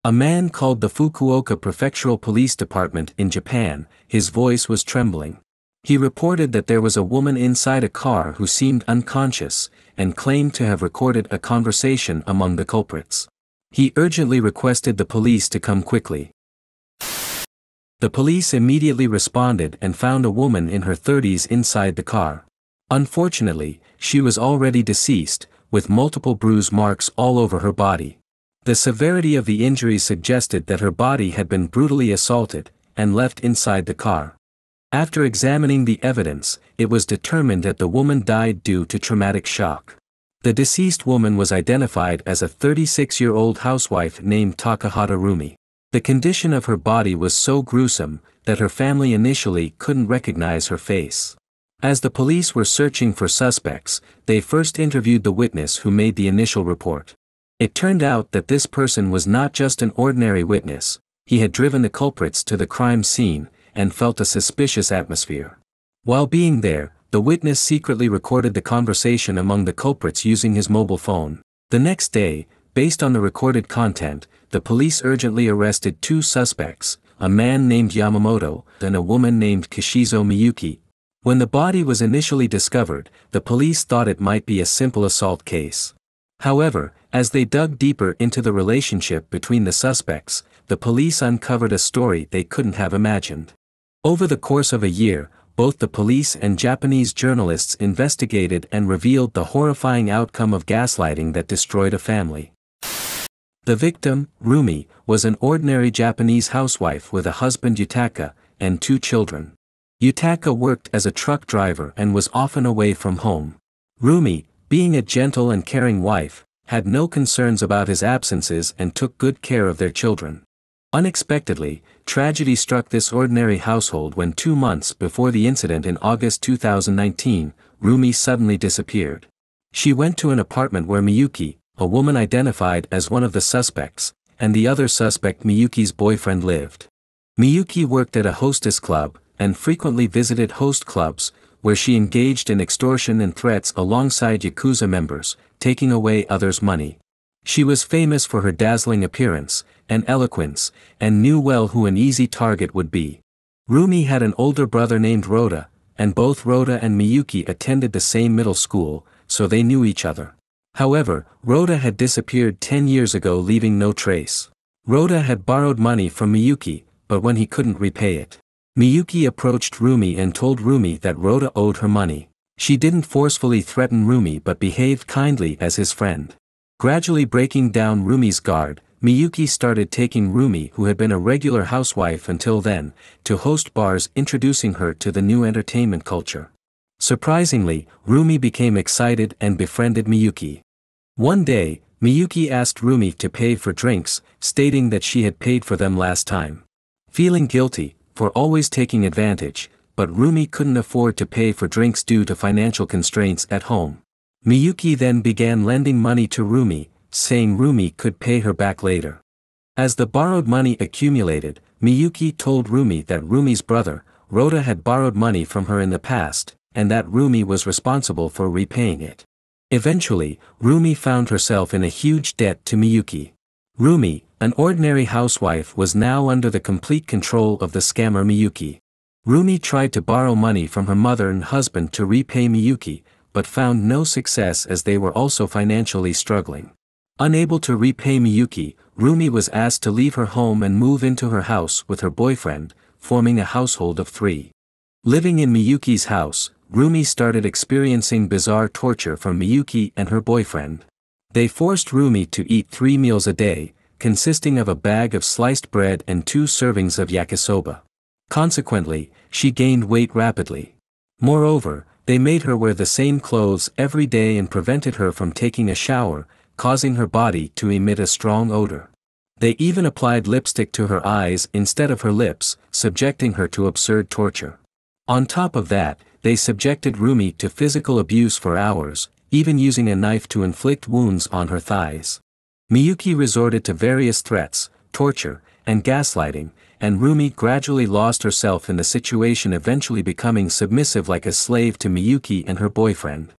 A man called the Fukuoka Prefectural Police Department in Japan. His voice was trembling. He reported that there was a woman inside a car who seemed unconscious, and claimed to have recorded a conversation among the culprits. He urgently requested the police to come quickly. The police immediately responded and found a woman in her 30s inside the car. Unfortunately, she was already deceased, with multiple bruise marks all over her body. The severity of the injuries suggested that her body had been brutally assaulted, and left inside the car. After examining the evidence, it was determined that the woman died due to traumatic shock. The deceased woman was identified as a 36-year-old housewife named Takahata Rumi. The condition of her body was so gruesome that her family initially couldn't recognize her face. As the police were searching for suspects, they first interviewed the witness who made the initial report. It turned out that this person was not just an ordinary witness. He had driven the culprits to the crime scene, and felt a suspicious atmosphere. While being there, the witness secretly recorded the conversation among the culprits using his mobile phone. The next day, based on the recorded content, the police urgently arrested two suspects, a man named Yamamoto and a woman named Kishizo Miyuki. When the body was initially discovered, the police thought it might be a simple assault case. However, as they dug deeper into the relationship between the suspects, the police uncovered a story they couldn't have imagined. Over the course of a year, both the police and Japanese journalists investigated and revealed the horrifying outcome of gaslighting that destroyed a family. The victim, Rumi, was an ordinary Japanese housewife with a husband Yutaka, and two children. Yutaka worked as a truck driver and was often away from home. Rumi, being a gentle and caring wife, had no concerns about his absences and took good care of their children. Unexpectedly, tragedy struck this ordinary household when 2 months before the incident in August 2019, Rumi suddenly disappeared. She went to an apartment where Miyuki, a woman identified as one of the suspects, and the other suspect Miyuki's boyfriend lived. Miyuki worked at a hostess club, and frequently visited host clubs, where she engaged in extortion and threats alongside Yakuza members, taking away others' money. She was famous for her dazzling appearance and eloquence, and knew well who an easy target would be. Rumi had an older brother named Rhoda, and both Rhoda and Miyuki attended the same middle school, so they knew each other. However, Rhoda had disappeared 10 years ago, leaving no trace. Rhoda had borrowed money from Miyuki, but when he couldn't repay it, Miyuki approached Rumi and told Rumi that Rhoda owed her money. She didn't forcefully threaten Rumi but behaved kindly as his friend. Gradually breaking down Rumi's guard, Miyuki started taking Rumi, who had been a regular housewife until then, to host bars, introducing her to the new entertainment culture. Surprisingly, Rumi became excited and befriended Miyuki. One day, Miyuki asked Rumi to pay for drinks, stating that she had paid for them last time. Feeling guilty for always taking advantage, but Rumi couldn't afford to pay for drinks due to financial constraints at home. Miyuki then began lending money to Rumi, saying Rumi could pay her back later. As the borrowed money accumulated, Miyuki told Rumi that Rumi's brother, Rhoda, had borrowed money from her in the past, and that Rumi was responsible for repaying it. Eventually, Rumi found herself in a huge debt to Miyuki. Rumi, an ordinary housewife, was now under the complete control of the scammer Miyuki. Rumi tried to borrow money from her mother and husband to repay Miyuki, but found no success as they were also financially struggling. Unable to repay Miyuki, Rumi was asked to leave her home and move into her house with her boyfriend, forming a household of 3. Living in Miyuki's house, Rumi started experiencing bizarre torture from Miyuki and her boyfriend. They forced Rumi to eat 3 meals a day, consisting of a bag of sliced bread and 2 servings of yakisoba. Consequently, she gained weight rapidly. Moreover, they made her wear the same clothes every day and prevented her from taking a shower, causing her body to emit a strong odor. They even applied lipstick to her eyes instead of her lips, subjecting her to absurd torture. On top of that, they subjected Rumi to physical abuse for hours, even using a knife to inflict wounds on her thighs. Miyuki resorted to various threats, torture, and gaslighting, and Rumi gradually lost herself in the situation, eventually becoming submissive like a slave to Miyuki and her boyfriend.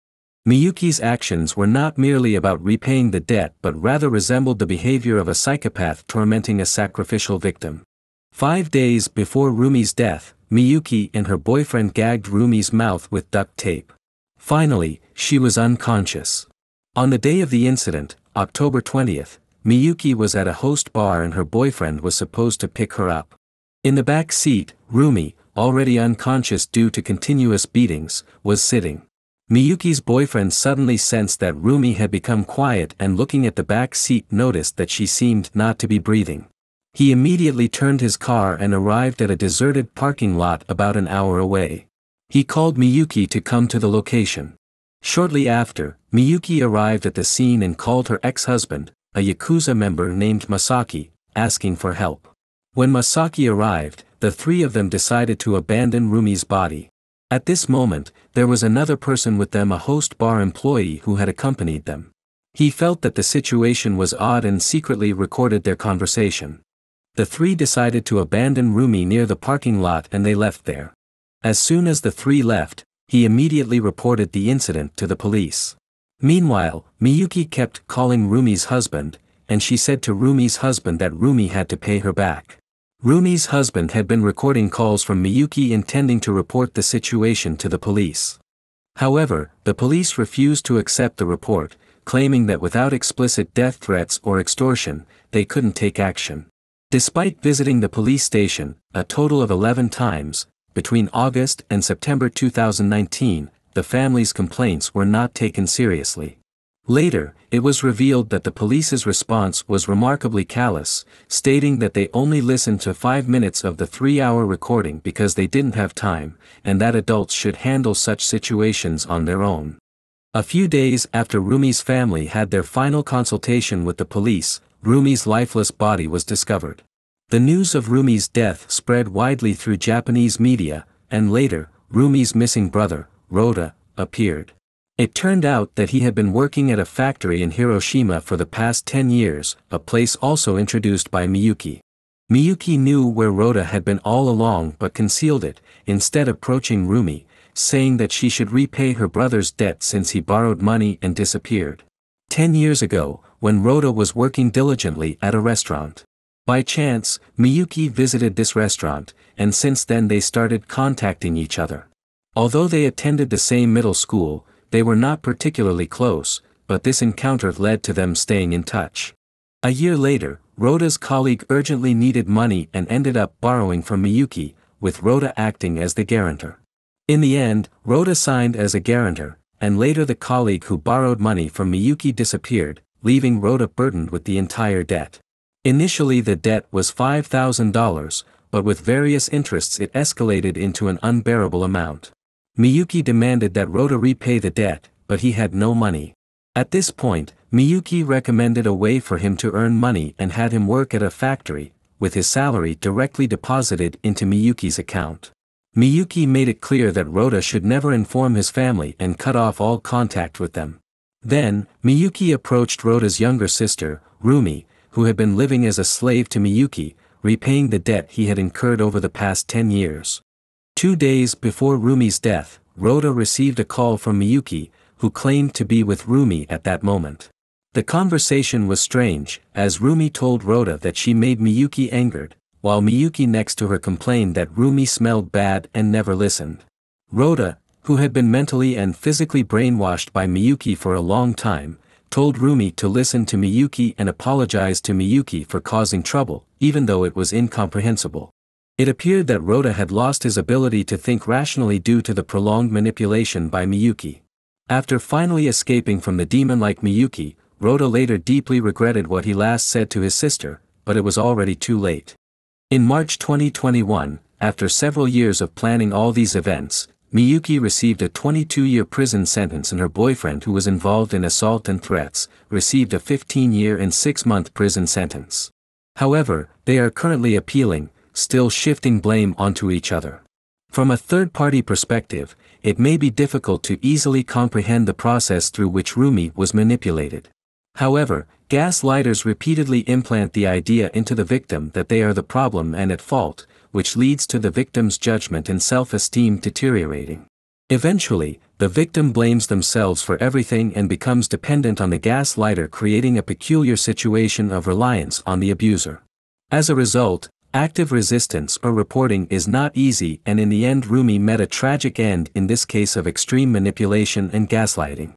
Miyuki's actions were not merely about repaying the debt but rather resembled the behavior of a psychopath tormenting a sacrificial victim. 5 days before Rumi's death, Miyuki and her boyfriend gagged Rumi's mouth with duct tape. Finally, she was unconscious. On the day of the incident, October 20th, Miyuki was at a host bar and her boyfriend was supposed to pick her up. In the back seat, Rumi, already unconscious due to continuous beatings, was sitting. Miyuki's boyfriend suddenly sensed that Rumi had become quiet and looking at the back seat noticed that she seemed not to be breathing. He immediately turned his car and arrived at a deserted parking lot about an hour away. He called Miyuki to come to the location. Shortly after, Miyuki arrived at the scene and called her ex-husband, a Yakuza member named Masaki, asking for help. When Masaki arrived, the three of them decided to abandon Rumi's body. At this moment, there was another person with them, a host bar employee who had accompanied them. He felt that the situation was odd and secretly recorded their conversation. The three decided to abandon Rumi near the parking lot and they left there. As soon as the three left, he immediately reported the incident to the police. Meanwhile, Miyuki kept calling Rumi's husband, and she said to Rumi's husband that Rumi had to pay her back. Rumi's husband had been recording calls from Miyuki intending to report the situation to the police. However, the police refused to accept the report, claiming that without explicit death threats or extortion, they couldn't take action. Despite visiting the police station, a total of 11 times, between August and September 2019, the family's complaints were not taken seriously. Later, it was revealed that the police's response was remarkably callous, stating that they only listened to 5 minutes of the 3-hour recording because they didn't have time, and that adults should handle such situations on their own. A few days after Rumi's family had their final consultation with the police, Rumi's lifeless body was discovered. The news of Rumi's death spread widely through Japanese media, and later, Rumi's missing brother, Rota, appeared. It turned out that he had been working at a factory in Hiroshima for the past 10 years, a place also introduced by Miyuki. Miyuki knew where Rota had been all along but concealed it, instead approaching Rumi, saying that she should repay her brother's debt since he borrowed money and disappeared. 10 years ago, when Rota was working diligently at a restaurant. By chance, Miyuki visited this restaurant, and since then they started contacting each other. Although they attended the same middle school, they were not particularly close, but this encounter led to them staying in touch. A year later, Rota's colleague urgently needed money and ended up borrowing from Miyuki, with Rota acting as the guarantor. In the end, Rota signed as a guarantor, and later the colleague who borrowed money from Miyuki disappeared, leaving Rota burdened with the entire debt. Initially the debt was $5,000, but with various interests it escalated into an unbearable amount. Miyuki demanded that Rota repay the debt, but he had no money. At this point, Miyuki recommended a way for him to earn money and had him work at a factory, with his salary directly deposited into Miyuki's account. Miyuki made it clear that Rota should never inform his family and cut off all contact with them. Then, Miyuki approached Rota's younger sister, Rumi, who had been living as a slave to Miyuki, repaying the debt he had incurred over the past 10 years. 2 days before Rumi's death, Rota received a call from Miyuki, who claimed to be with Rumi at that moment. The conversation was strange, as Rumi told Rota that she made Miyuki angered, while Miyuki next to her complained that Rumi smelled bad and never listened. Rota, who had been mentally and physically brainwashed by Miyuki for a long time, told Rumi to listen to Miyuki and apologized to Miyuki for causing trouble, even though it was incomprehensible. It appeared that Rota had lost his ability to think rationally due to the prolonged manipulation by Miyuki. After finally escaping from the demon-like Miyuki, Rota later deeply regretted what he last said to his sister, but it was already too late. In March 2021, after several years of planning all these events, Miyuki received a 22-year prison sentence and her boyfriend, who was involved in assault and threats, received a 15-year and 6-month prison sentence. However, they are currently appealing, still shifting blame onto each other. From a third-party perspective, it may be difficult to easily comprehend the process through which Rumi was manipulated. However, gaslighters repeatedly implant the idea into the victim that they are the problem and at fault, which leads to the victim's judgment and self-esteem deteriorating. Eventually, the victim blames themselves for everything and becomes dependent on the gaslighter, creating a peculiar situation of reliance on the abuser. As a result, active resistance or reporting is not easy, and in the end Rumi met a tragic end in this case of extreme manipulation and gaslighting.